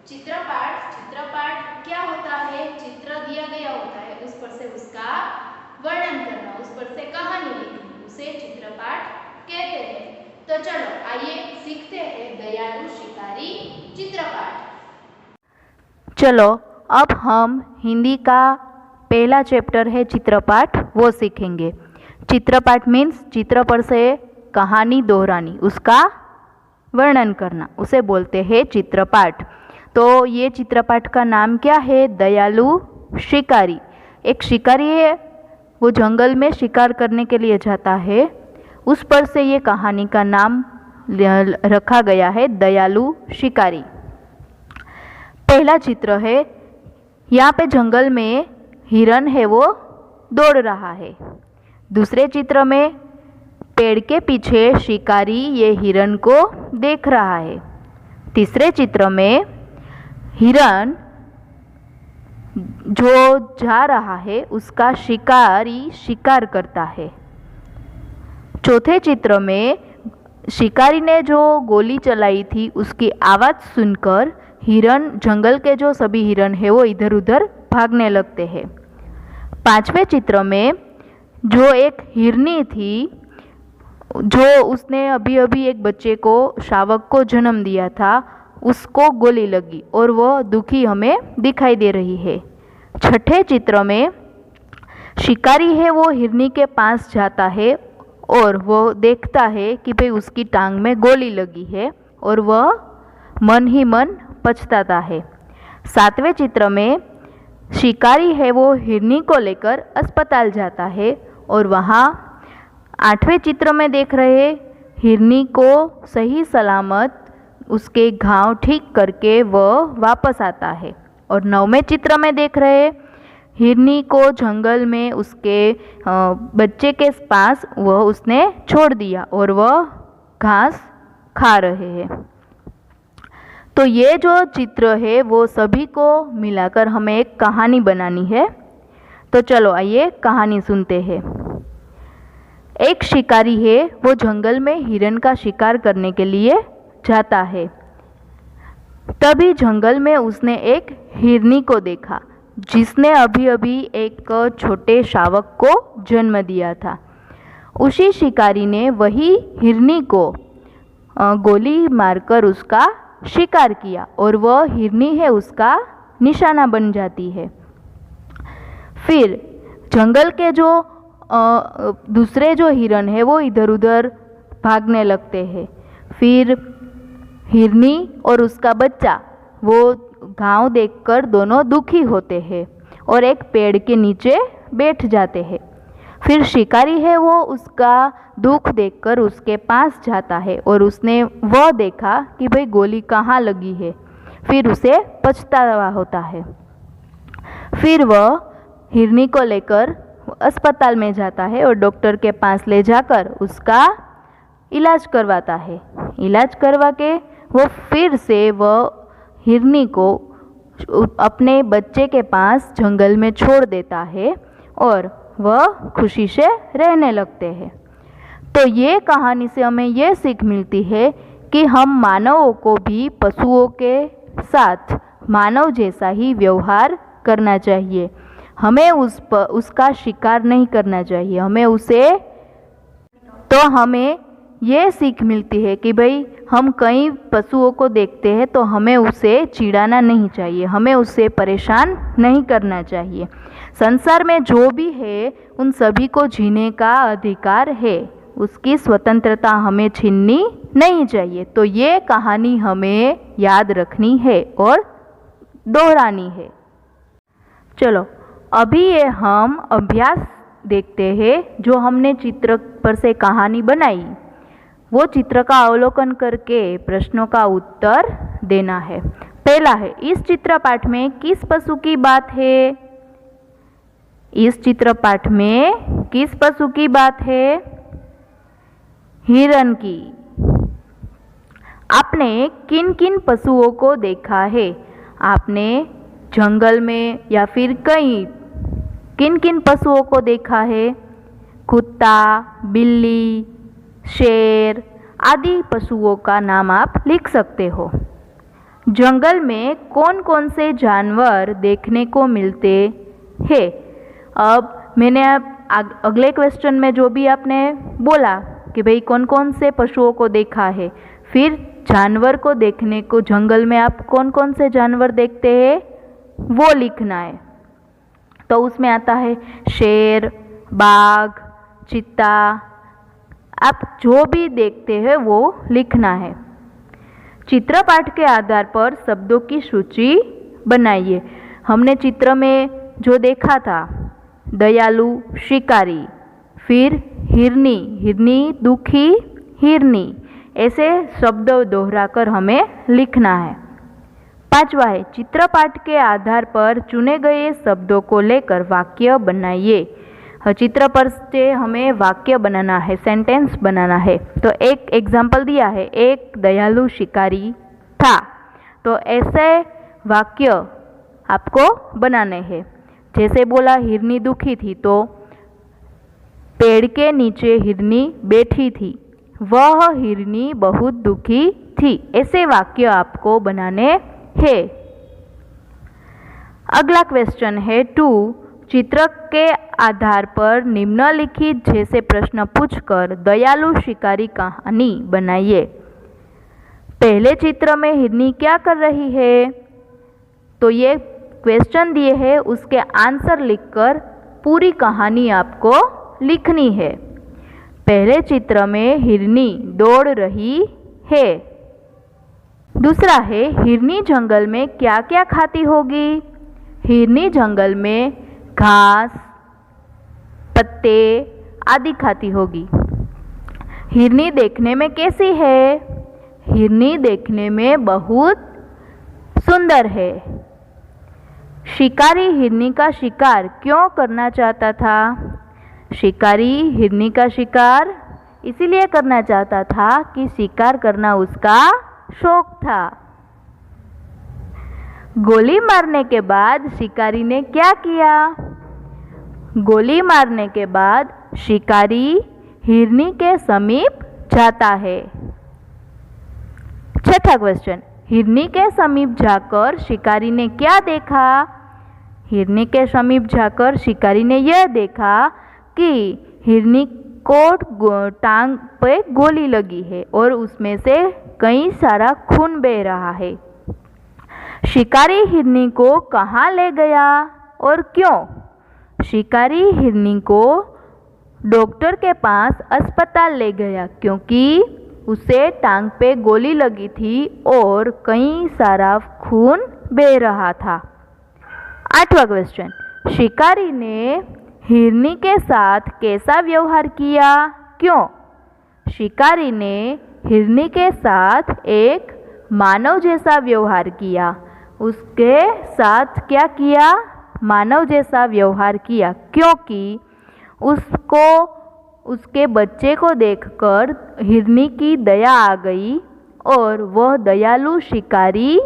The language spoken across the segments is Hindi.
चित्रपाठ चित्रपाठ क्या होता है? चित्र दिया गया होता है, उस पर से उसका वर्णन करना, उस पर से कहानी लिखनी, उसे चित्रपाठ कहते हैं। तो चलो आइए सीखते हैं दयालु शिकारी चित्रपाठ। चलो अब हम हिंदी का पहला चैप्टर है चित्रपाठ, वो सीखेंगे। चित्रपाठ मीन्स चित्र पर से कहानी दोहरानी, उसका वर्णन करना, उसे बोलते हैं चित्रपाठ। तो ये चित्रपाठ का नाम क्या है? दयालु शिकारी। एक शिकारी है, वो जंगल में शिकार करने के लिए जाता है, उस पर से ये कहानी का नाम रखा गया है दयालु शिकारी। पहला चित्र है, यहाँ पे जंगल में हिरन है, वो दौड़ रहा है। दूसरे चित्र में पेड़ के पीछे शिकारी ये हिरन को देख रहा है। तीसरे चित्र में हिरन जो जा रहा है उसका शिकारी शिकार करता है। चौथे चित्र में शिकारी ने जो गोली चलाई थी उसकी आवाज़ सुनकर हिरन, जंगल के जो सभी हिरन है वो इधर उधर भागने लगते हैं। पांचवें चित्र में जो एक हिरनी थी, जो उसने अभी अभी एक बच्चे को, शावक को जन्म दिया था, उसको गोली लगी और वह दुखी हमें दिखाई दे रही है। छठे चित्र में शिकारी है, वो हिरनी के पास जाता है और वो देखता है कि भाई उसकी टांग में गोली लगी है और वह मन ही मन पछताता है। सातवें चित्र में शिकारी है, वो हिरनी को लेकर अस्पताल जाता है और वहाँ आठवें चित्र में देख रहे हिरनी को सही सलामत उसके घाव ठीक करके वह वापस आता है। और नौवें चित्र में देख रहे हिरनी को जंगल में उसके बच्चे के पास वह उसने छोड़ दिया और वह घास खा रहे हैं। तो ये जो चित्र है वो सभी को मिलाकर हमें एक कहानी बनानी है। तो चलो आइए कहानी सुनते हैं। एक शिकारी है, वो जंगल में हिरन का शिकार करने के लिए जाता है। तभी जंगल में उसने एक हिरनी को देखा, जिसने अभी अभी एक छोटे शावक को जन्म दिया था। उसी शिकारी ने वही हिरनी को गोली मारकर उसका शिकार किया और वह हिरनी है उसका निशाना बन जाती है। फिर जंगल के जो दूसरे जो हिरन है वो इधर उधर भागने लगते हैं। फिर हिरनी और उसका बच्चा वो घाव देखकर दोनों दुखी होते हैं और एक पेड़ के नीचे बैठ जाते हैं। फिर शिकारी है, वो उसका दुख देखकर उसके पास जाता है और उसने वह देखा कि भाई गोली कहाँ लगी है। फिर उसे पछतावा होता है। फिर वह हिरनी को लेकर अस्पताल में जाता है और डॉक्टर के पास ले जाकर उसका इलाज करवाता है। इलाज करवा के वो फिर से वह हिरनी को अपने बच्चे के पास जंगल में छोड़ देता है और वह खुशी से रहने लगते हैं। तो ये कहानी से हमें ये सीख मिलती है कि हम मानवों को भी पशुओं के साथ मानव जैसा ही व्यवहार करना चाहिए। हमें उसका शिकार नहीं करना चाहिए। हमें ये सीख मिलती है कि भाई हम कई पशुओं को देखते हैं तो हमें उसे चिढ़ाना नहीं चाहिए, हमें उसे परेशान नहीं करना चाहिए। संसार में जो भी है उन सभी को जीने का अधिकार है, उसकी स्वतंत्रता हमें छीननी नहीं चाहिए। तो ये कहानी हमें याद रखनी है और दोहरानी है। चलो अभी ये हम अभ्यास देखते हैं। जो हमने चित्र पर से कहानी बनाई वो चित्र का अवलोकन करके प्रश्नों का उत्तर देना है। पहला है, इस चित्रपाठ में किस पशु की बात है? इस चित्रपाठ में किस पशु की बात है? हिरन की। आपने किन किन पशुओं को देखा है? आपने जंगल में या फिर कहीं किन किन पशुओं को देखा है? कुत्ता, बिल्ली, शेर आदि पशुओं का नाम आप लिख सकते हो। जंगल में कौन कौन से जानवर देखने को मिलते हैं। अब मैंने अगले क्वेश्चन में जो भी आपने बोला कि भाई कौन कौन से पशुओं को देखा है, फिर जानवर को देखने को, जंगल में आप कौन कौन से जानवर देखते हैं वो लिखना है। तो उसमें आता है शेर, बाघ, चीता, आप जो भी देखते हैं वो लिखना है। चित्रपाठ के आधार पर शब्दों की सूची बनाइए। हमने चित्र में जो देखा था, दयालु, शिकारी, फिर हिरनी, हिरनी दुखी, हिरनी, ऐसे शब्द दोहराकर हमें लिखना है। पांचवा है चित्रपाठ के आधार पर चुने गए शब्दों को लेकर वाक्य बनाइए। चित्र पर से हमें वाक्य बनाना है, सेंटेंस बनाना है। तो एक एग्जाम्पल दिया है, एक दयालु शिकारी था। तो ऐसे वाक्य आपको बनाने हैं। जैसे बोला हिरनी दुखी थी, तो पेड़ के नीचे हिरनी बैठी थी, वह हिरनी बहुत दुखी थी। ऐसे वाक्य आपको बनाने हैं। अगला क्वेश्चन है 2, चित्र के आधार पर निम्नलिखित जैसे प्रश्न पूछकर दयालु शिकारी कहानी बनाइए। पहले चित्र में हिरनी क्या कर रही है, तो ये क्वेश्चन दिए हैं, उसके आंसर लिखकर पूरी कहानी आपको लिखनी है। पहले चित्र में हिरनी दौड़ रही है। दूसरा है हिरनी जंगल में क्या क्या खाती होगी। हिरनी जंगल में घास, पत्ते आदि खाती होगी। हिरनी देखने में कैसी है। हिरनी देखने में बहुत सुंदर है। शिकारी हिरनी का शिकार क्यों करना चाहता था। शिकारी हिरनी का शिकार इसीलिए करना चाहता था कि शिकार करना उसका शौक था। गोली मारने के बाद शिकारी ने क्या किया। गोली मारने के बाद शिकारी हिरनी के समीप जाता है। छठा क्वेश्चन, हिरनी के समीप जाकर शिकारी ने क्या देखा। हिरनी के समीप जाकर शिकारी ने यह देखा कि हिरनी को टांग पे गोली लगी है और उसमें से कई सारा खून बह रहा है। शिकारी हिरनी को कहाँ ले गया और क्यों। शिकारी हिरनी को डॉक्टर के पास अस्पताल ले गया क्योंकि उसे टांग पे गोली लगी थी और कई सारा खून बह रहा था। आठवां क्वेश्चन, शिकारी ने हिरनी के साथ कैसा व्यवहार किया, क्यों। शिकारी ने हिरनी के साथ एक मानव जैसा व्यवहार किया। उसके साथ क्या किया, मानव जैसा व्यवहार किया, क्योंकि उसको उसके बच्चे को देखकर हिरनी की दया आ गई और वह दयालु शिकारी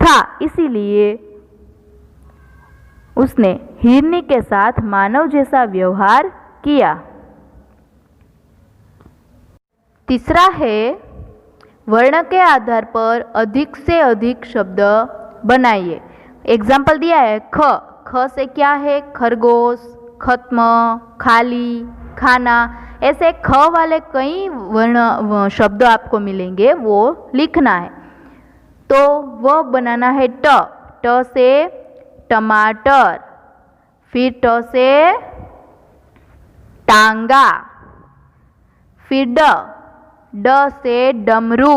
था, इसीलिए उसने हिरनी के साथ मानव जैसा व्यवहार किया। तीसरा है वर्ण के आधार पर अधिक से अधिक शब्द बनाइए। एग्जाम्पल दिया है ख। ख से क्या है, खरगोश, खत्म, खाली, खाना, ऐसे ख वाले कई वर्ण शब्द आपको मिलेंगे, वो लिखना है। तो वह बनाना है ट। ट से टमाटर, फिर ट से टांगा, फिर ड। ड से डमरू,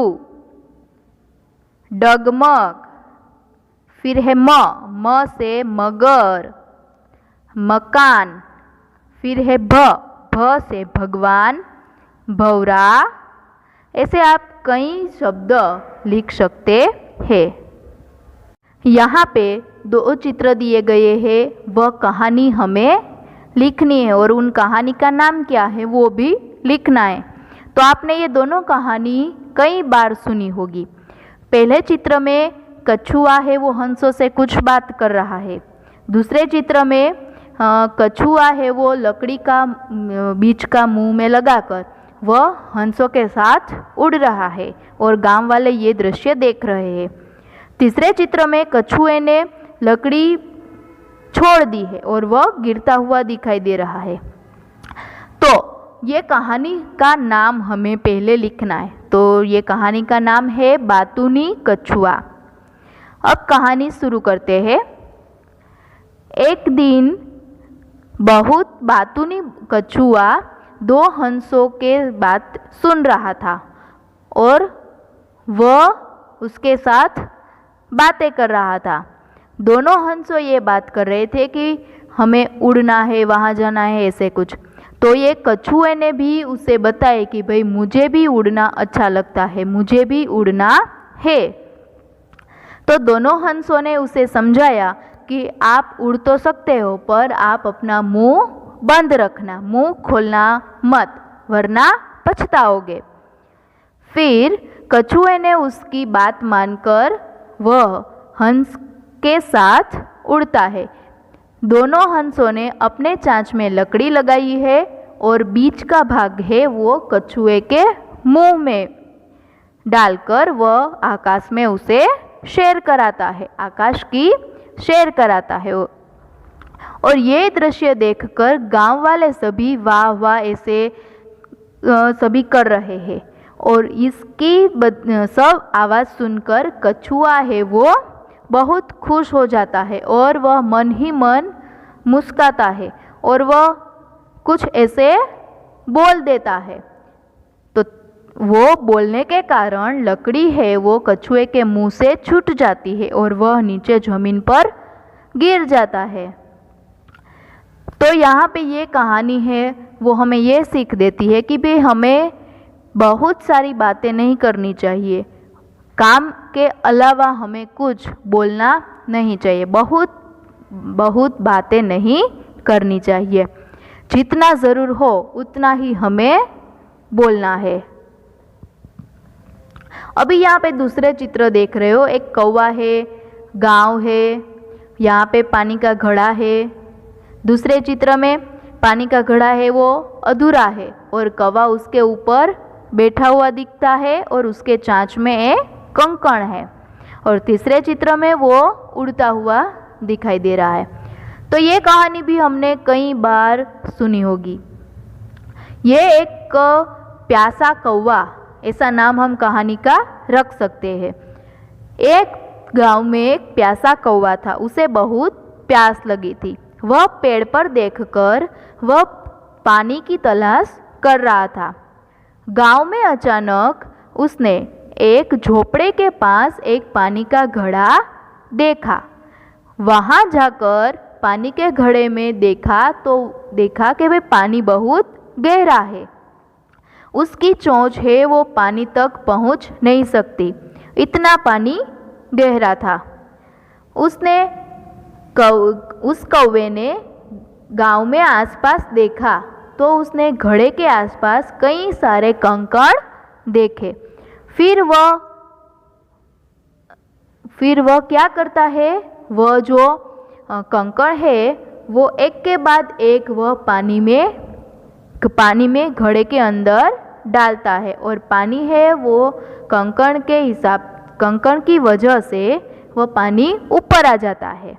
डगमग, फिर है म। म से मगर, मकान, फिर है भ। भ से भगवान, भौरा। ऐसे आप कई शब्द लिख सकते हैं। यहाँ पे 2 चित्र दिए गए हैं, वह कहानी हमें लिखनी है और उन कहानी का नाम क्या है वो भी लिखना है। तो आपने ये दोनों कहानी कई बार सुनी होगी। पहले चित्र में कछुआ है, वो हंसों से कुछ बात कर रहा है। दूसरे चित्र में कछुआ है, वो लकड़ी का बीज का मुंह में लगाकर वह हंसों के साथ उड़ रहा है और गांव वाले ये दृश्य देख रहे हैं। तीसरे चित्र में कछुए ने लकड़ी छोड़ दी है और वह गिरता हुआ दिखाई दे रहा है। तो ये कहानी का नाम हमें पहले लिखना है। तो ये कहानी का नाम है बातूनी कछुआ। अब कहानी शुरू करते हैं। एक दिन बहुत बातूनी कछुआ दो हंसों के बात सुन रहा था और वह उसके साथ बातें कर रहा था। दोनों हंसों ये बात कर रहे थे कि हमें उड़ना है, वहाँ जाना है, ऐसे कुछ। तो ये कछुए ने भी उसे बताया कि भाई मुझे भी उड़ना अच्छा लगता है, मुझे भी उड़ना है। तो दोनों हंसों ने उसे समझाया कि आप उड़ तो सकते हो पर आप अपना मुंह बंद रखना, मुंह खोलना मत, वरना पछताओगे। फिर कछुए ने उसकी बात मानकर वह हंस के साथ उड़ता है। दोनों हंसों ने अपने चांच में लकड़ी लगाई है और बीच का भाग है वो कछुए के मुंह में डालकर वह आकाश में उसे शेर कराता है, आकाश की शेर कराता है। और ये दृश्य देखकर गांव वाले सभी वाह वाह ऐसे सभी कर रहे हैं और इसकी सब आवाज़ सुनकर कछुआ है वो बहुत खुश हो जाता है और वह मन ही मन मुस्कुराता है और वह कुछ ऐसे बोल देता है। तो वो बोलने के कारण लकड़ी है वो कछुए के मुंह से छूट जाती है और वह नीचे ज़मीन पर गिर जाता है। तो यहाँ पे ये कहानी है वो हमें ये सीख देती है कि भाई हमें बहुत सारी बातें नहीं करनी चाहिए, काम के अलावा हमें कुछ बोलना नहीं चाहिए, बहुत बातें नहीं करनी चाहिए। जितना ज़रूर हो उतना ही हमें बोलना है। अभी यहाँ पे दूसरे चित्र देख रहे हो, एक कौवा है, गांव है, यहाँ पे पानी का घड़ा है। दूसरे चित्र में पानी का घड़ा है वो अधूरा है और कौवा उसके ऊपर बैठा हुआ दिखता है और उसके चांच में एक कंकड़ है। और तीसरे चित्र में वो उड़ता हुआ दिखाई दे रहा है। तो ये कहानी भी हमने कई बार सुनी होगी। ये एक प्यासा कौवा, ऐसा नाम हम कहानी का रख सकते हैं। एक गांव में एक प्यासा कौवा था, उसे बहुत प्यास लगी थी। वह पेड़ पर देखकर वह पानी की तलाश कर रहा था। गांव में अचानक उसने एक झोपड़े के पास एक पानी का घड़ा देखा। वहाँ जाकर पानी के घड़े में देखा कि वे पानी बहुत गहरा है, उसकी चोंच है वो पानी तक पहुँच नहीं सकती, इतना पानी गहरा था। उस कौवे ने गांव में आसपास देखा तो उसने घड़े के आसपास कई सारे कंकड़ देखे। फिर वह क्या करता है, वह जो कंकड़ है वो एक के बाद एक वह पानी में घड़े के अंदर डालता है और पानी है वो कंकड़ की वजह से वह पानी ऊपर आ जाता है।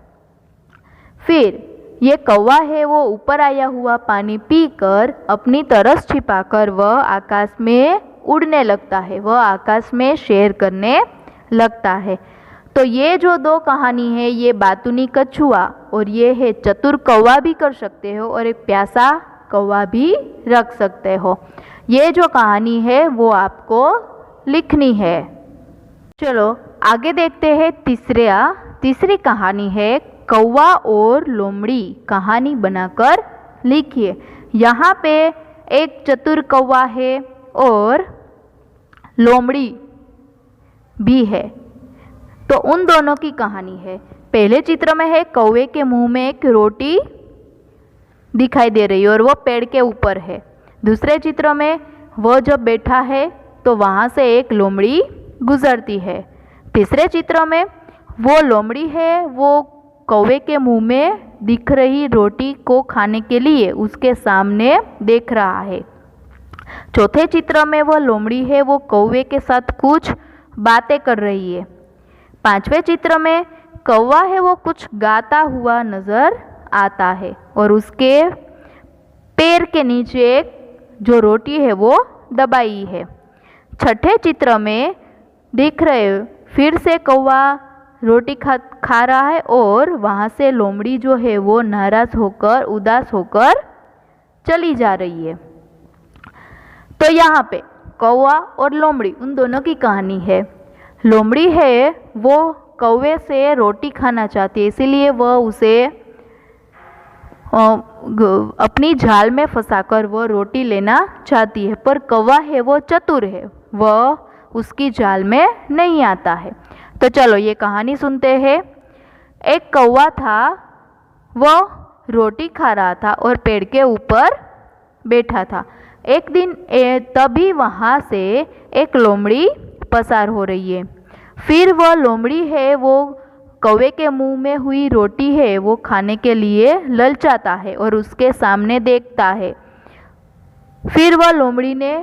फिर ये कौवा है वो ऊपर आया हुआ पानी पीकर अपनी तरस छिपाकर वह आकाश में उड़ने लगता है, वह आकाश में शेर करने लगता है। तो ये जो दो कहानी है, ये बातूनी कछुआ और ये है चतुर कौवा भी कर सकते हो और एक प्यासा कौवा भी रख सकते हो। ये जो कहानी है वो आपको लिखनी है। चलो आगे देखते हैं। तीसरी कहानी है कौवा और लोमड़ी, कहानी बनाकर लिखिए। यहाँ पे एक चतुर कौवा है और लोमड़ी भी है, तो उन दोनों की कहानी है। पहले चित्र में है कौवे के मुंह में एक रोटी दिखाई दे रही है और वो पेड़ के ऊपर है। दूसरे चित्र में वो जब बैठा है तो वहाँ से एक लोमड़ी गुजरती है। तीसरे चित्र में वो लोमड़ी है वो कौवे के मुंह में दिख रही रोटी को खाने के लिए उसके सामने देख रहा है। चौथे चित्र में वह लोमड़ी है वो कौवे के साथ कुछ बातें कर रही है। पांचवें चित्र में कौवा है वो कुछ गाता हुआ नजर आता है और उसके पैर के नीचे एक जो रोटी है वो दबाई है। छठे चित्र में दिख रहे फिर से कौवा रोटी खा रहा है और वहाँ से लोमड़ी जो है वो नाराज होकर उदास होकर चली जा रही है। तो यहाँ पे कौवा और लोमड़ी उन दोनों की कहानी है। लोमड़ी है वो कौवे से रोटी खाना चाहती है, इसीलिए वह उसे अपनी जाल में फंसाकर वह रोटी लेना चाहती है, पर कौवा है वो चतुर है, वह उसकी जाल में नहीं आता है। तो चलो ये कहानी सुनते हैं। एक कौवा था, वह रोटी खा रहा था और पेड़ के ऊपर बैठा था। एक दिन तभी वहाँ से एक लोमड़ी पसार हो रही है। फिर वह लोमड़ी है वो कौवे के मुंह में हुई रोटी है वो खाने के लिए ललचाता है और उसके सामने देखता है। फिर वह लोमड़ी ने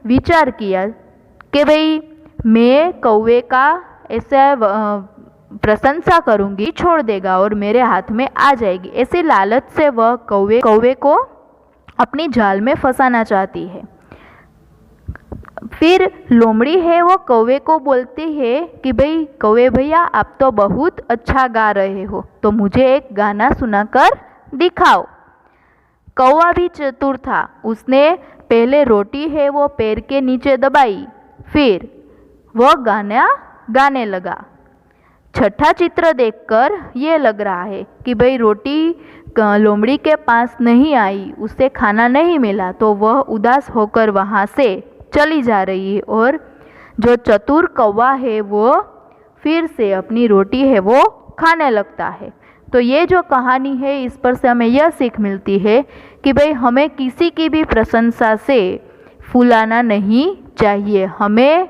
विचार किया कि भाई मैं कौवे का ऐसा प्रशंसा करूंगी, छोड़ देगा और मेरे हाथ में आ जाएगी। ऐसी लालच से वह कौवे को अपनी जाल में फंसाना चाहती है। फिर लोमड़ी है वो कौवे को बोलती है कि भाई कौवे भैया आप तो बहुत अच्छा गा रहे हो, तो मुझे एक गाना सुनाकर दिखाओ। कौवा भी चतुर था, उसने पहले रोटी है वो पैर के नीचे दबाई, फिर वह गाना गाने लगा। छठा चित्र देखकर ये लग रहा है कि भाई रोटी लोमड़ी के पास नहीं आई, उसे खाना नहीं मिला, तो वह उदास होकर वहाँ से चली जा रही है और जो चतुर कौवा है वो फिर से अपनी रोटी है वो खाने लगता है। तो ये जो कहानी है इस पर से हमें यह सीख मिलती है कि भाई हमें किसी की भी प्रशंसा से फुलाना नहीं चाहिए, हमें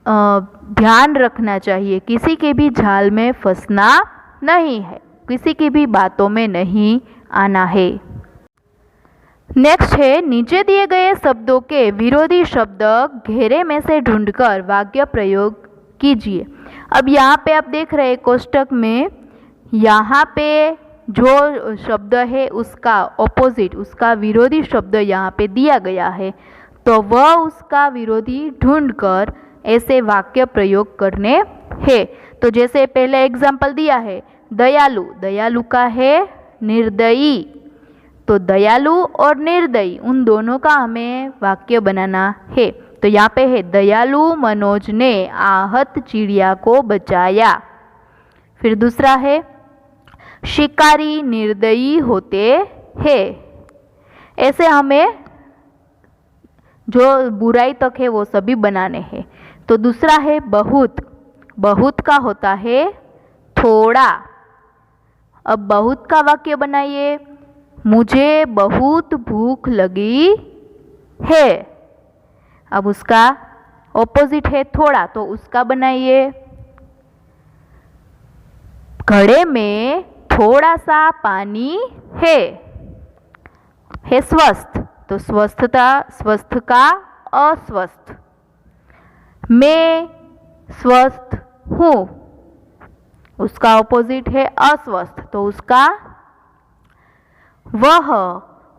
ध्यान रखना चाहिए, किसी के भी जाल में फंसना नहीं है, किसी की भी बातों में नहीं आना है। नेक्स्ट है नीचे दिए गए शब्दों के विरोधी शब्द घेरे में से ढूंढकर वाक्य प्रयोग कीजिए। अब यहाँ पे आप देख रहे हैं कोष्टक में, यहाँ पे जो शब्द है उसका ऑपोजिट, उसका विरोधी शब्द यहाँ पे दिया गया है, तो वह उसका विरोधी ढूंढकर ऐसे वाक्य प्रयोग करने हैं। तो जैसे पहले एग्जाम्पल दिया है दयालु, दयालु का है निर्दयी, तो दयालु और निर्दयी उन दोनों का हमें वाक्य बनाना है। तो यहाँ पे है दयालु मनोज ने आहत चिड़िया को बचाया। फिर दूसरा है शिकारी निर्दयी होते हैं। ऐसे हमें जो बुराई तक है वो सभी बनाने हैं। तो दूसरा है बहुत, बहुत का होता है थोड़ा। अब बहुत का वाक्य बनाइए, मुझे बहुत भूख लगी है। अब उसका ऑपोजिट है थोड़ा, तो उसका बनाइए घड़े में थोड़ा सा पानी है स्वस्थ, तो स्वस्थता स्वस्थ का अस्वस्थ। मैं स्वस्थ हूँ, उसका ऑपोजिट है अस्वस्थ, तो उसका वह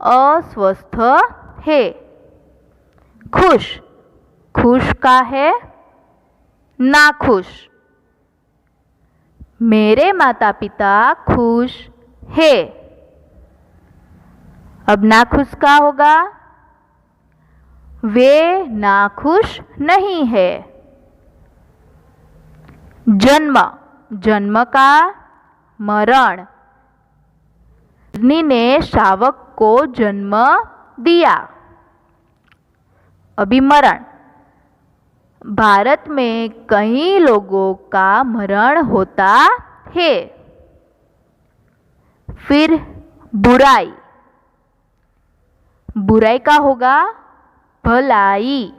अस्वस्थ है। खुश, खुश का है नाखुश। मेरे माता पिता खुश है। अब नाखुश का होगा वे नाखुश नहीं है। जन्म, जन्म का मरण, अग्नि ने शावक को जन्म दिया। अभी मरण, भारत में कई लोगों का मरण होता है। फिर बुराई, बुराई का होगा भलाई।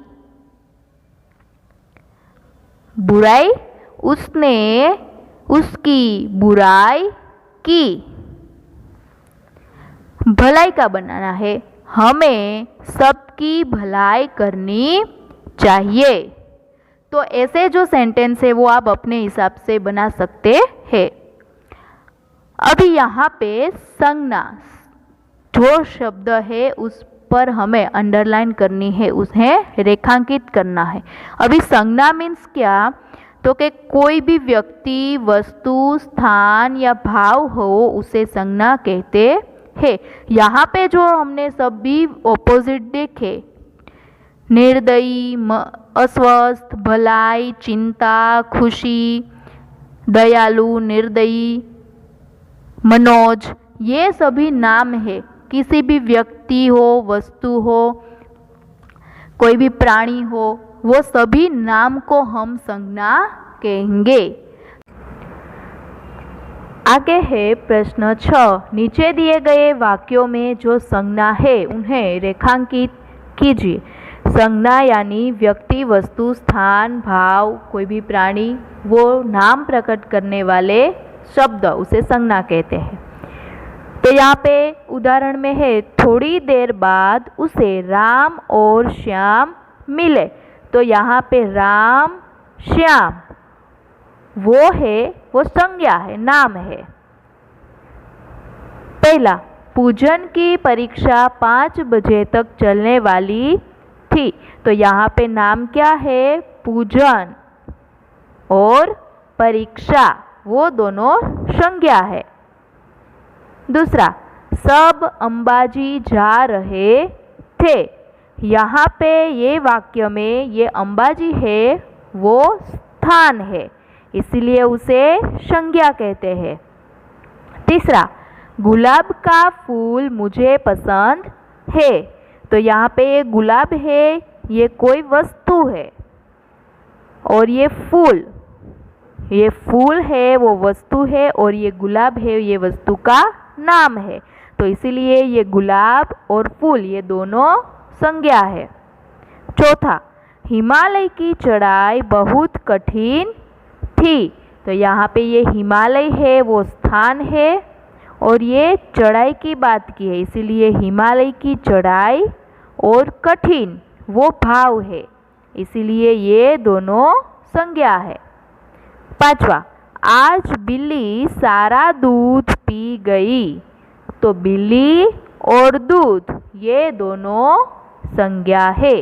बुराई, उसने उसकी बुराई की। भलाई का बनाना है हमें सबकी भलाई करनी चाहिए। तो ऐसे जो सेंटेंस है वो आप अपने हिसाब से बना सकते हैं। अभी यहाँ पे संज्ञा जो शब्द है उस पर हमें अंडरलाइन करनी है, उसे रेखांकित करना है। अभी संज्ञा मीन्स क्या, तो कि कोई भी व्यक्ति, वस्तु, स्थान या भाव हो उसे संज्ञा कहते हैं। यहाँ पे जो हमने सभी ऑपोजिट देखे, निर्दयी, अस्वस्थ, भलाई, चिंता, खुशी, दयालु, निर्दयी, मनोज, ये सभी नाम है। किसी भी व्यक्ति हो, वस्तु हो, कोई भी प्राणी हो, वो सभी नाम को हम संज्ञा कहेंगे। आगे है प्रश्न 6। नीचे दिए गए वाक्यों में जो संज्ञा है उन्हें रेखांकित कीजिए। संज्ञा यानी व्यक्ति, वस्तु, स्थान, भाव, कोई भी प्राणी, वो नाम प्रकट करने वाले शब्द उसे संज्ञा कहते हैं। तो यहाँ पे उदाहरण में है, थोड़ी देर बाद उसे राम और श्याम मिले। तो यहाँ पे राम, श्याम वो है, वो संज्ञा है, नाम है। पहला, पूजन की परीक्षा 5 बजे तक चलने वाली थी। तो यहाँ पे नाम क्या है, पूजन, और परीक्षा वो दोनों संज्ञा है। दूसरा, सब अंबाजी जा रहे थे। यहाँ पे ये वाक्य में ये अंबाजी है वो स्थान है, इसलिए उसे संज्ञा कहते हैं। तीसरा, गुलाब का फूल मुझे पसंद है। तो यहाँ पे ये गुलाब है, ये कोई वस्तु है, और ये फूल है वो वस्तु है, और ये गुलाब है ये वस्तु का नाम है। तो इसीलिए ये गुलाब और फूल ये दोनों संज्ञा है। चौथा, हिमालय की चढ़ाई बहुत कठिन थी। तो यहाँ पे ये हिमालय है वो स्थान है, और ये चढ़ाई की बात की है, इसीलिए हिमालय की चढ़ाई और कठिन वो भाव है, इसीलिए ये दोनों संज्ञा है। पांचवा, आज बिल्ली सारा दूध पी गई। तो बिल्ली और दूध ये दोनों संज्ञा है।